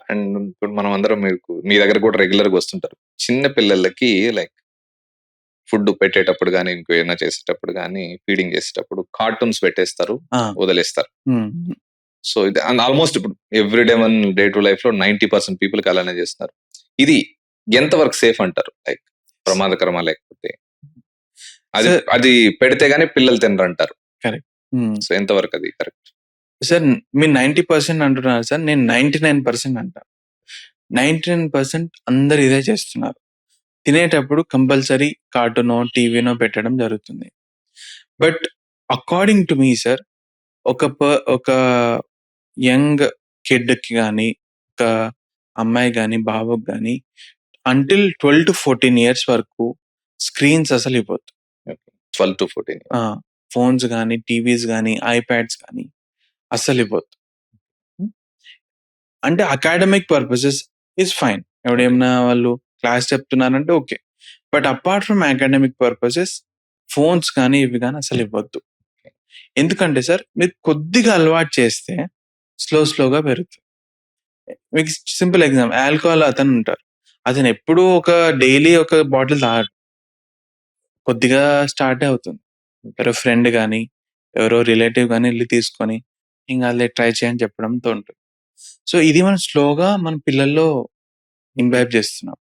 And ఇప్పుడు మనం అందరం మీ దగ్గర కూడా రెగ్యులర్‌గా వస్తుంటారు. చిన్న పిల్లలకి లైక్ ఫుడ్ పెట్టేటప్పుడు గాని, ఇంకో ఏమైనా చేసేటప్పుడు గాని, ఫీడింగ్ చేసేటప్పుడు కార్టూన్స్ పెట్టేస్తారు. ఆ! వదిలేస్తారు. హ్మ్. సో, ఇది ఆల్‌మోస్ట్ ఇప్పుడు ఎవ్రీడే డే టు లైఫ్‌లో 90% పీపుల్‌కి అలానే చేస్తున్నారు. ఇది ఎంత వరకు సేఫ్ అంటారు? లైక్ ప్రమాదకరమా? లేకపోతే అది సార్ అది పెడితే గాని పిల్లలు తినరంటారు. కరెక్ట్. హ్మ్. సో, ఎంత వరకు అది కరెక్ట్? సార్ మీరు 90% అంటున్నారు సార్. నేను 99% అంటా. 99% అందరూ ఇదే చేస్తున్నారు. తినేటప్పుడు కంపల్సరీ కార్టూనో, టీవీనో పెట్టడం జరుగుతుంది. But according to me sir ఒక యంగ్ కిడ్‌కి గాని, ఒక అమ్మాయి గాని, బాబుకి గాని అంటిల్ 12-14 ఇయర్స్ వరకు స్క్రీన్స్ అసలు ఇవ్వొద్దు. 12-14 ఆ! ఫోన్స్ గాని, టీవీస్ గాని, ఐప్యాడ్స్ గాని అస్సలివ్వొద్దు. హ్మ్. అంటే అకాడమిక్ పర్పసెస్ ఈస్ ఫైన్. ఎవడేమన్నా వాళ్ళు క్లాస్ చెప్తున్నారంటే okay. But apart from academic purposes phones కానీ, ఇవి గాని అసలివ్వొద్దు. ఎందుకంటే సార్ మీరు కొద్దిగా అలవాటు చేస్తే స్లోగా పెరుగుతుంది. మీకు సింపుల్ ఎగ్జాంపుల్ ఆల్కహాల్ అతనుంటారు. అతనెప్పుడూ డైలీ ఒక బాటిల్ తాగడు. కొద్దిగా స్టార్టే అవుతుంది. ఎవరో ఫ్రెండ్ గాని, ఎవరో రిలేటివ్ గాని ఎళ్లి తీసుకొని, "ఏం కాదులే ట్రై చెయి" అని చెప్పడంతో ఉంటుంది. సో, ఇది మనం స్లోగా మన పిల్లల్లో ఇంబైబ్ చేస్తున్నాం.